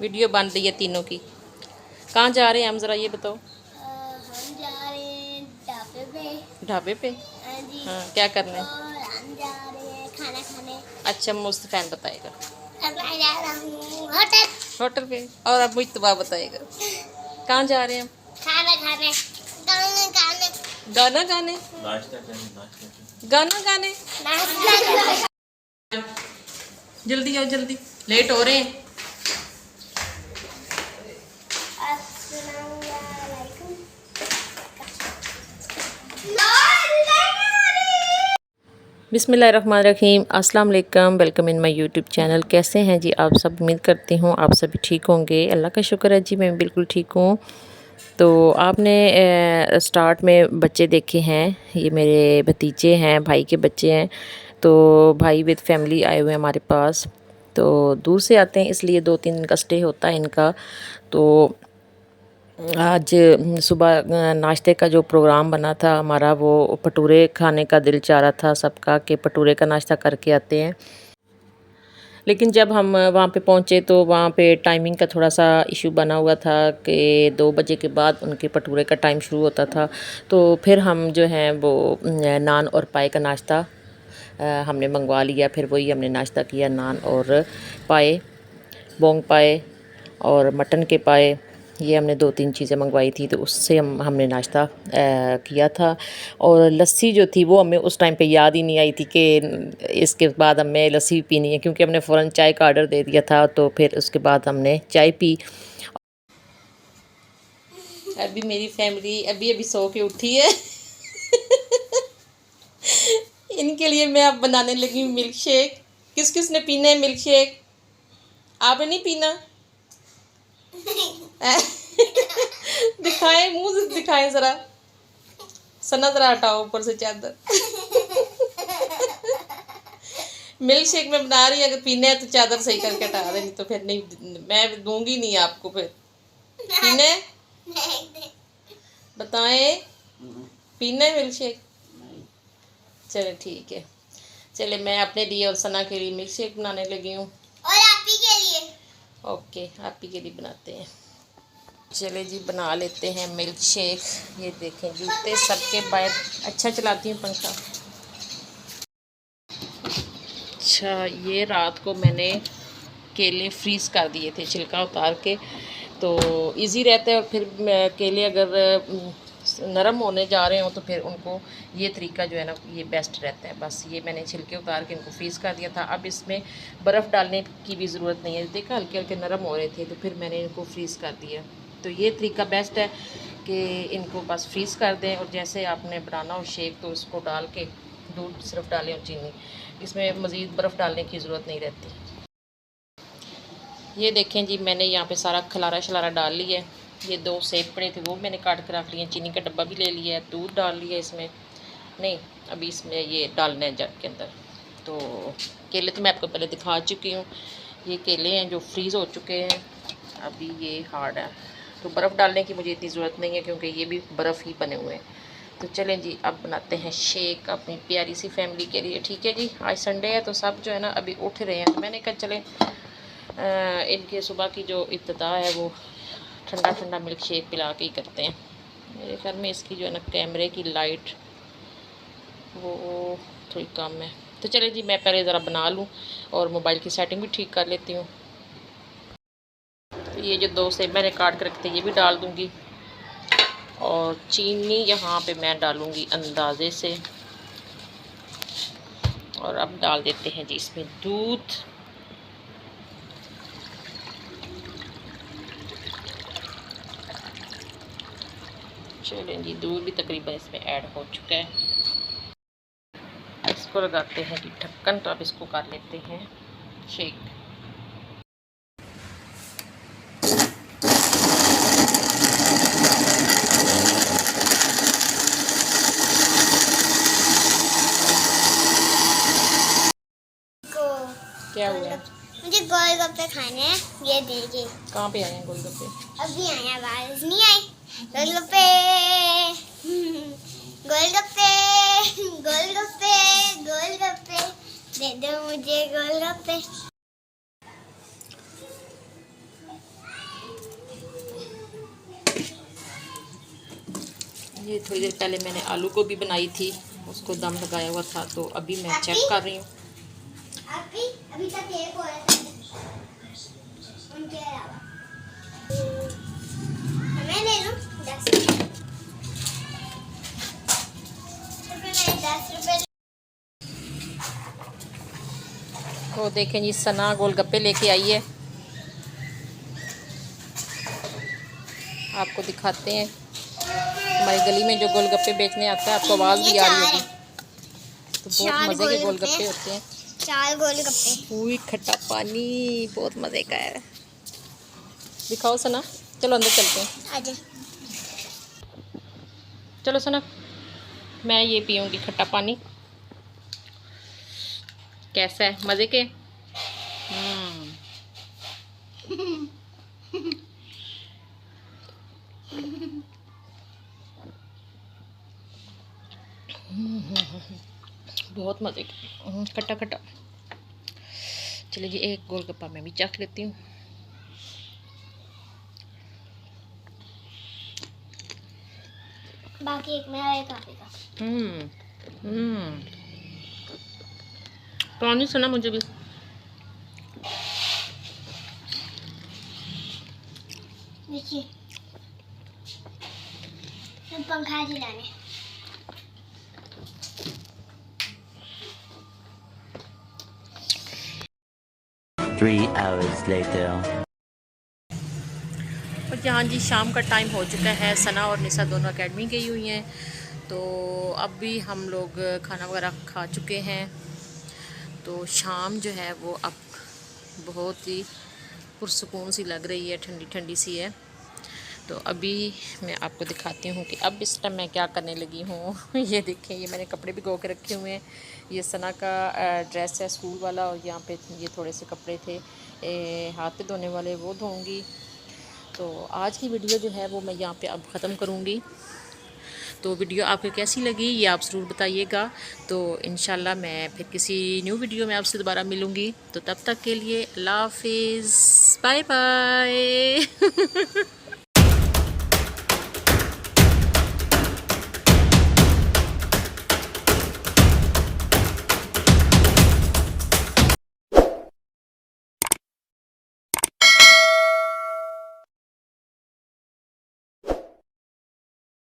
Video बन रही है तीनों की। कहाँ जा रहे हैं हम, ज़रा ये बताओ। हम जा रहे हैं ढाबे पे। ढाबे पे? हाँ जी। हाँ, क्या करना है? और हम जा रहे हैं खाना खाने। अच्छा, मुस्तफ़ैन बताएगा। अब मैं जा रहा हूँ होटल। होटल पे। और अब मुस्तफ़ा बताएगा कहाँ जा रहे हैं हम। खाना खाने, गाना गाने, गाना गाने। नाश्ता करने, नाश्ता करने। गाना गाने। नाश्ता। जल्दी आओ, जल्दी, लेट हो रहे हैं। अस्सलामुअलैकुम। बिस्मिल्लाहिर्रहमानिर्रहीम, अस्सलाम वालेकुम। Welcome in my YouTube channel. कैसे हैं जी आप सब? उम्मीद करती हूँ आप सभी ठीक होंगे। अल्लाह का शुक्र है जी, मैं बिल्कुल ठीक हूँ। तो आपने स्टार्ट में बच्चे देखे हैं, ये मेरे भतीजे हैं, भाई के बच्चे हैं। तो भाई विद फैमिली आए हुए हैं हमारे पास। तो दूर से आते हैं, इसलिए 2-3 दिन का स्टे होता है इनका। तो आज सुबह नाश्ते का जो प्रोग्राम बना था हमारा, वो भटूरे खाने का दिल चाह रहा था सबका कि भटूरे का नाश्ता करके आते हैं। लेकिन जब हम वहाँ पे पहुँचे तो वहाँ पे टाइमिंग का थोड़ा सा इशू बना हुआ था कि 2 बजे के बाद उनके भटूरे का टाइम शुरू होता था। तो फिर हम जो हैं वो नान और पाए का नाश्ता हमने मंगवा लिया। फिर वही हमने नाश्ता किया, नान और पाए, बोंग पाए और मटन के पाए। ये हमने 2-3 चीज़ें मंगवाई थी, तो उससे हमने नाश्ता किया था। और लस्सी जो थी वो हमें उस टाइम पे याद ही नहीं आई थी कि इसके बाद हमें लस्सी भी पीनी है, क्योंकि हमने फ़ौरन चाय का ऑर्डर दे दिया था। तो फिर उसके बाद हमने चाय पी। अभी मेरी फैमिली अभी अभी सो के उठी है। इनके लिए मैं अब बनाने लगी हूँ मिल्क शेक। किस किस ने पीना है मिल्क शेक? आपने नहीं पीना? दिखाएं, मुंह से दिखाएं ज़रा। सना ज़रा हटाओ ऊपर से चादर। मिल्क शेक में बना रही है, अगर पीना है तो चादर सही करके हटा दे, नहीं तो फिर नहीं, मैं दूंगी नहीं आपको। फिर पीना है? बताएं, पीना है मिल्क शेक? चले ठीक है। चले, मैं अपने लिए और सना के लिए मिल्क शेक बनाने लगी हूँ। और आप ही के लिए। ओके, आप ही के लिए बनाते हैं। चले जी, बना लेते हैं मिल्क शेक। ये देखें, जूते सबके बाहर। अच्छा, चलाती हूँ पंखा। अच्छा, ये रात को मैंने केले फ्रीज़ कर दिए थे, छिलका उतार के। तो इजी रहता है। और फिर केले अगर नरम होने जा रहे हो तो फिर उनको ये तरीका जो है ना, ये बेस्ट रहता है। बस ये मैंने छिलके उतार के इनको फ्रीज़ कर दिया था। अब इसमें बर्फ़ डालने की भी ज़रूरत नहीं है। देखा, हल्के हल्के नरम हो रहे थे, तो फिर मैंने इनको फ्रीज़ कर दिया। तो ये तरीका बेस्ट है कि इनको बस फ्रीज़ कर दें। और जैसे आपने बनाना हो शेक, तो इसको डाल के दूध सिर्फ डालें और चीनी, इसमें मज़ीद बर्फ़ डालने की ज़रूरत नहीं रहती। ये देखें जी, मैंने यहाँ पे सारा खलारा शलारा डाल लिया है। ये 2 सेब पड़े थे, वो मैंने काट कर रख लिए। चीनी का डब्बा भी ले लिया है, दूध डाल लिया इसमें। नहीं, अभी इसमें ये डालना है जग के अंदर। तो केले तो मैं आपको पहले दिखा चुकी हूँ। ये केले हैं जो फ्रीज़ हो चुके हैं, अभी ये हार्ड है। तो बर्फ़ डालने की मुझे इतनी ज़रूरत नहीं है, क्योंकि ये भी बर्फ़ ही बने हुए हैं। तो चलें जी, अब बनाते हैं शेक अपनी प्यारी सी फैमिली के लिए। ठीक है जी, आज संडे है तो सब जो है ना अभी उठ रहे हैं। तो मैंने कहा चलें इनके सुबह की जो इब्तिदा है वो ठंडा ठंडा मिल्क शेक पिला के ही करते हैं। मेरे ख्याल में इसकी जो है ना कैमरे की लाइट वो थोड़ी कम है। तो चले जी, मैं पहले ज़रा बना लूँ और मोबाइल की सेटिंग भी ठीक कर लेती हूँ। तो ये जो 2 सेब मैंने काट कर रखे थे, ये भी डाल दूँगी। और चीनी यहाँ पे मैं डालूँगी अंदाज़े से। और अब डाल देते हैं जी इसमें दूध। चलें जी, दूध भी तकरीबन इसमें ऐड हो चुका है। इसको लगाते हैं जी ढक्कन। तो अब इसको कर लेते हैं शेक। को क्या हुआ? मुझे गोलगप्पे खाने हैं, ये देखिए। कहाँ पे आए हैं गोलगप्पे? अभी आए हैं, बारिश नहीं आई। गोलगप्पे, गोलगप्पे, गोलगप्पे, गोलगप्पे, दे दो मुझे गोलगप्पे। ये थोड़ी देर पहले मैंने आलू गोभी बनाई थी, उसको दम लगाया हुआ था, तो अभी मैं चेक कर रही हूँ। अभी तक एक हो रहा था उनके अलावा। मैं ले लूं 10 रुपए। तो देखें जी, सना गोलगप्पे लेके आई है, आपको दिखाते हैं। हमारी गली में जो गोलगप्पे बेचने आता है, आपको आवाज़ भी आ रही होगी। तो बहुत मज़े के गोलगप्पे होते हैं। 4 गोलगप्पे। पूरी खट्टा पानी, बहुत मज़े का है। दिखाओ सना, चलो अंदर चलते हैं। आजा। चलो सना, मैं ये पीऊँगी खट्टा पानी। कैसा है, मज़े के? बहुत मज़े का, खट्टा खट्टा। चलिए जी, एक गोलगप्पा मैं भी चख लेती हूँ। बाकी एक मेरा एक आप का। पानी सुना मुझे भी। देखिए, पंखा चलाने। 3 hours later. और यहाँ जी शाम का टाइम हो चुका है, सना और निसा दोनों एकेडमी गई हुई हैं। तो अब भी हम लोग खाना वगैरह खा चुके हैं। तो शाम जो है वो अब बहुत ही पुरसुकून सी लग रही है, ठंडी ठंडी सी है। तो अभी मैं आपको दिखाती हूँ कि अब इस टाइम मैं क्या करने लगी हूँ। ये देखें, ये मैंने कपड़े भिगो के रखे हुए हैं। ये सना का ड्रेस है स्कूल वाला, और यहाँ पे ये थोड़े से कपड़े थे हाथ पे धोने वाले, वो धोऊंगी। तो आज की वीडियो जो है वो मैं यहाँ पे अब ख़त्म करूँगी। तो वीडियो आपको कैसी लगी ये आप ज़रूर बताइएगा। तो इंशाल्लाह मैं फिर किसी न्यू वीडियो में आपसे दोबारा मिलूँगी। तो तब तक के लिए अल्लाह हाफिज़, बाय बाय।